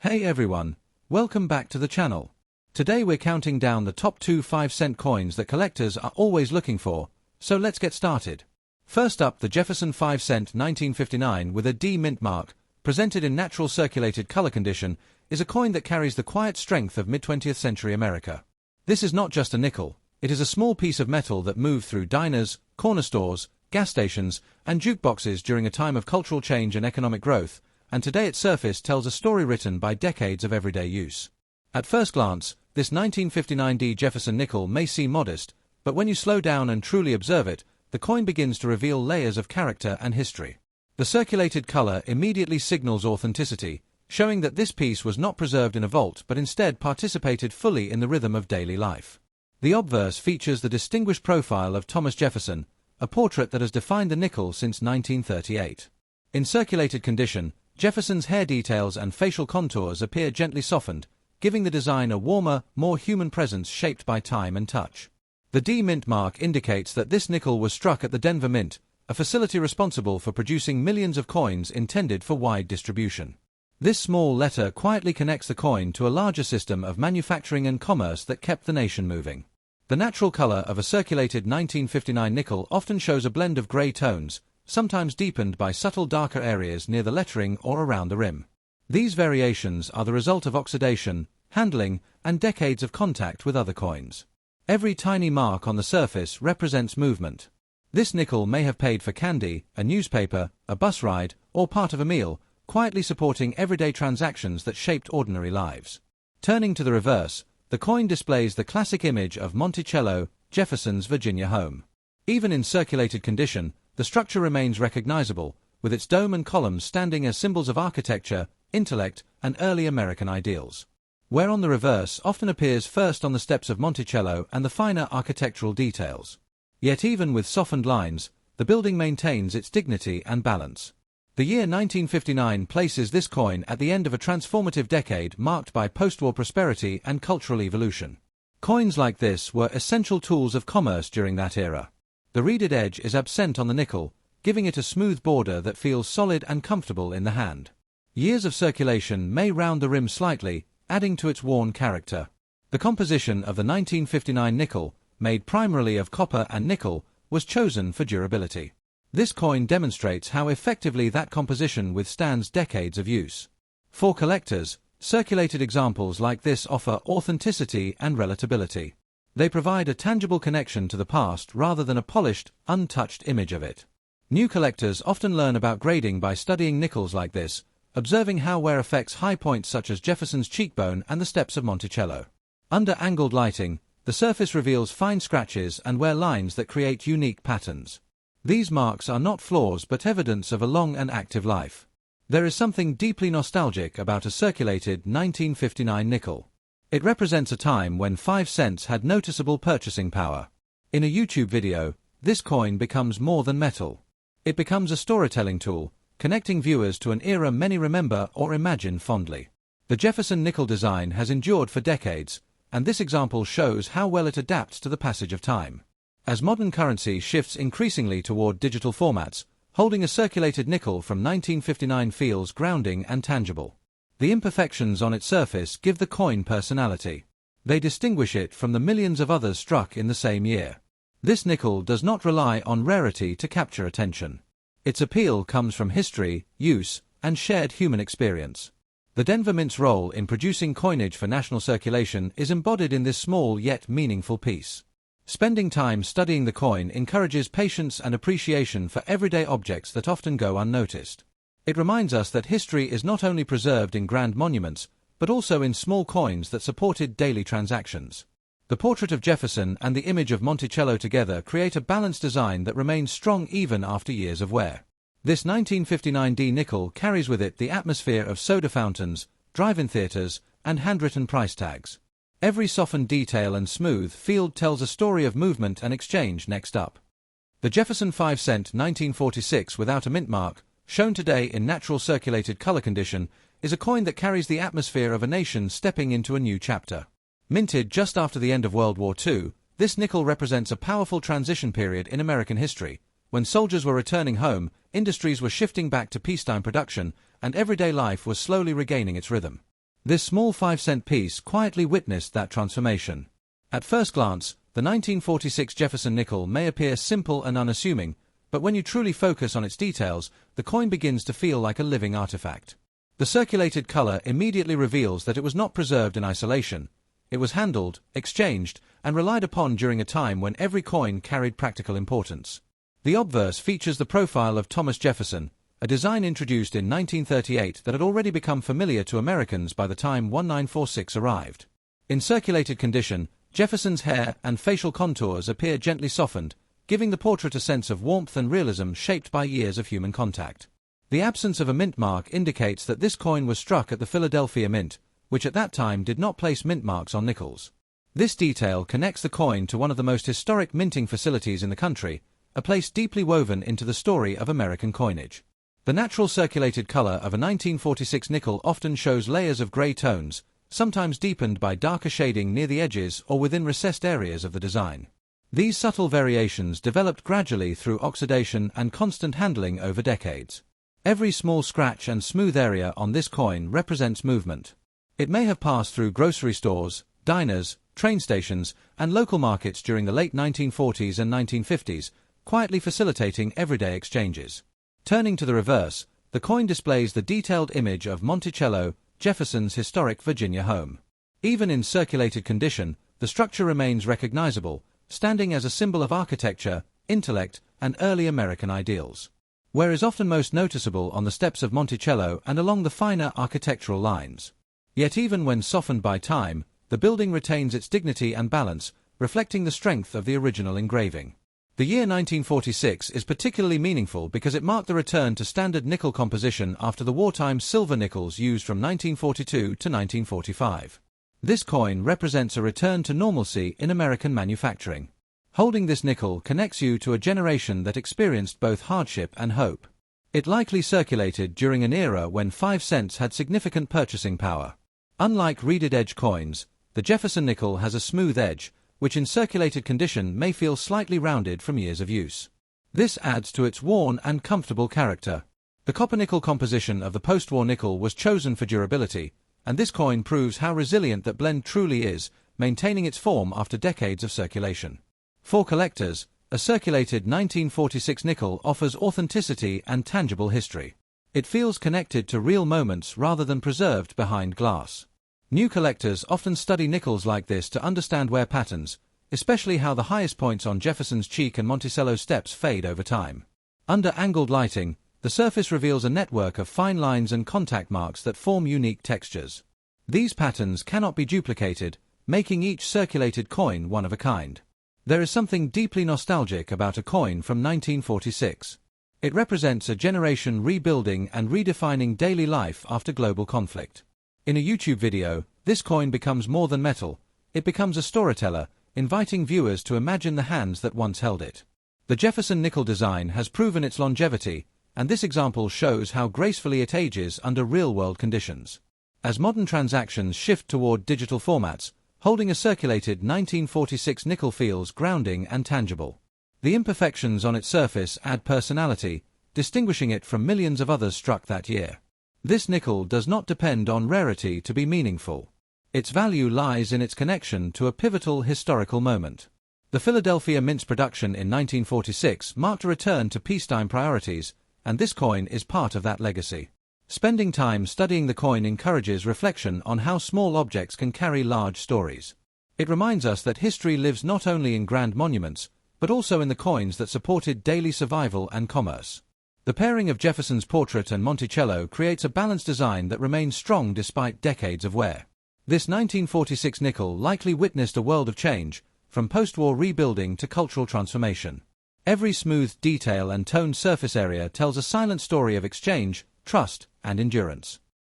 Hey everyone, welcome back to the channel. Today we're counting down the top 2 5-cent coins that collectors are always looking for, so let's get started. First up, the Jefferson 5-cent 1959 with a D mint mark, presented in natural circulated color condition, is a coin that carries the quiet strength of mid-20th century America. This is not just a nickel, it is a small piece of metal that moved through diners, corner stores, gas stations, and jukeboxes during a time of cultural change and economic growth, and today its surface tells a story written by decades of everyday use. At first glance, this 1959 D Jefferson nickel may seem modest, but when you slow down and truly observe it, the coin begins to reveal layers of character and history. The circulated color immediately signals authenticity, showing that this piece was not preserved in a vault but instead participated fully in the rhythm of daily life. The obverse features the distinguished profile of Thomas Jefferson, a portrait that has defined the nickel since 1938. In circulated condition, Jefferson's hair details and facial contours appear gently softened, giving the design a warmer, more human presence shaped by time and touch. The D Mint mark indicates that this nickel was struck at the Denver Mint, a facility responsible for producing millions of coins intended for wide distribution. This small letter quietly connects the coin to a larger system of manufacturing and commerce that kept the nation moving. The natural color of a circulated 1959 nickel often shows a blend of gray tones, sometimes deepened by subtle darker areas near the lettering or around the rim. These variations are the result of oxidation, handling, and decades of contact with other coins. Every tiny mark on the surface represents movement. This nickel may have paid for candy, a newspaper, a bus ride, or part of a meal, quietly supporting everyday transactions that shaped ordinary lives. Turning to the reverse, the coin displays the classic image of Monticello Jefferson's Virginia home. Even in circulated condition, the structure remains recognizable, with its dome and columns standing as symbols of architecture, intellect, and early American ideals. Where on the reverse often appears first on the steps of Monticello and the finer architectural details. Yet even with softened lines, the building maintains its dignity and balance. The year 1959 places this coin at the end of a transformative decade marked by post-war prosperity and cultural evolution. Coins like this were essential tools of commerce during that era. The reeded edge is absent on the nickel, giving it a smooth border that feels solid and comfortable in the hand. Years of circulation may round the rim slightly, adding to its worn character. The composition of the 1959 nickel, made primarily of copper and nickel, was chosen for durability. This coin demonstrates how effectively that composition withstands decades of use. For collectors, circulated examples like this offer authenticity and relatability. They provide a tangible connection to the past rather than a polished, untouched image of it. New collectors often learn about grading by studying nickels like this, observing how wear affects high points such as Jefferson's cheekbone and the steps of Monticello. Under angled lighting, the surface reveals fine scratches and wear lines that create unique patterns. These marks are not flaws but evidence of a long and active life. There is something deeply nostalgic about a circulated 1959 nickel. It represents a time when 5 cents had noticeable purchasing power. In a YouTube video, this coin becomes more than metal. It becomes a storytelling tool, connecting viewers to an era many remember or imagine fondly. The Jefferson nickel design has endured for decades, and this example shows how well it adapts to the passage of time. As modern currency shifts increasingly toward digital formats, holding a circulated nickel from 1959 feels grounding and tangible. The imperfections on its surface give the coin personality. They distinguish it from the millions of others struck in the same year. This nickel does not rely on rarity to capture attention. Its appeal comes from history, use, and shared human experience. The Denver Mint's role in producing coinage for national circulation is embodied in this small yet meaningful piece. Spending time studying the coin encourages patience and appreciation for everyday objects that often go unnoticed. It reminds us that history is not only preserved in grand monuments, but also in small coins that supported daily transactions. The portrait of Jefferson and the image of Monticello together create a balanced design that remains strong even after years of wear. This 1959 D nickel carries with it the atmosphere of soda fountains, drive-in theaters, and handwritten price tags. Every softened detail and smooth field tells a story of movement and exchange. Next up, the Jefferson 5-cent 1946 without a mint mark, shown today in natural circulated color condition, is a coin that carries the atmosphere of a nation stepping into a new chapter. Minted just after the end of World War II, this nickel represents a powerful transition period in American history. When soldiers were returning home, industries were shifting back to peacetime production, and everyday life was slowly regaining its rhythm. This small 5-cent piece quietly witnessed that transformation. At first glance, the 1946 Jefferson nickel may appear simple and unassuming, but when you truly focus on its details, the coin begins to feel like a living artifact. The circulated color immediately reveals that it was not preserved in isolation. It was handled, exchanged, and relied upon during a time when every coin carried practical importance. The obverse features the profile of Thomas Jefferson, a design introduced in 1938 that had already become familiar to Americans by the time 1946 arrived. In circulated condition, Jefferson's hair and facial contours appear gently softened, giving the portrait a sense of warmth and realism shaped by years of human contact. The absence of a mint mark indicates that this coin was struck at the Philadelphia Mint, which at that time did not place mint marks on nickels. This detail connects the coin to one of the most historic minting facilities in the country, a place deeply woven into the story of American coinage. The natural circulated color of a 1946 nickel often shows layers of gray tones, sometimes deepened by darker shading near the edges or within recessed areas of the design. These subtle variations developed gradually through oxidation and constant handling over decades. Every small scratch and smooth area on this coin represents movement. It may have passed through grocery stores, diners, train stations, and local markets during the late 1940s and 1950s, quietly facilitating everyday exchanges. Turning to the reverse, the coin displays the detailed image of Monticello Jefferson's historic Virginia home. Even in circulated condition, the structure remains recognizable, standing as a symbol of architecture, intellect, and early American ideals. Where is often most noticeable on the steps of Monticello and along the finer architectural lines. Yet even when softened by time, the building retains its dignity and balance, reflecting the strength of the original engraving. The year 1946 is particularly meaningful because it marked the return to standard nickel composition after the wartime silver nickels used from 1942 to 1945. This coin represents a return to normalcy in American manufacturing. Holding this nickel connects you to a generation that experienced both hardship and hope. It likely circulated during an era when 5 cents had significant purchasing power. Unlike reeded edge coins, the Jefferson nickel has a smooth edge, which in circulated condition may feel slightly rounded from years of use. This adds to its worn and comfortable character. The copper-nickel composition of the post-war nickel was chosen for durability, and this coin proves how resilient that blend truly is, maintaining its form after decades of circulation. For collectors, a circulated 1946 nickel offers authenticity and tangible history. It feels connected to real moments rather than preserved behind glass. New collectors often study nickels like this to understand wear patterns, especially how the highest points on Jefferson's cheek and Monticello steps fade over time. Under angled lighting, the surface reveals a network of fine lines and contact marks that form unique textures. These patterns cannot be duplicated, making each circulated coin one of a kind. There is something deeply nostalgic about a coin from 1946. It represents a generation rebuilding and redefining daily life after global conflict. In a YouTube video, this coin becomes more than metal. It becomes a storyteller, inviting viewers to imagine the hands that once held it. The Jefferson nickel design has proven its longevity, and this example shows how gracefully it ages under real-world conditions. As modern transactions shift toward digital formats, holding a circulated 1946 nickel feels grounding and tangible. The imperfections on its surface add personality, distinguishing it from millions of others struck that year. This nickel does not depend on rarity to be meaningful. Its value lies in its connection to a pivotal historical moment. The Philadelphia Mint's production in 1946 marked a return to peacetime priorities, and this coin is part of that legacy. Spending time studying the coin encourages reflection on how small objects can carry large stories. It reminds us that history lives not only in grand monuments, but also in the coins that supported daily survival and commerce. The pairing of Jefferson's portrait and Monticello creates a balanced design that remains strong despite decades of wear. This 1946 nickel likely witnessed a world of change, from post-war rebuilding to cultural transformation. Every smooth detail and toned surface area tells a silent story of exchange, trust, and endurance.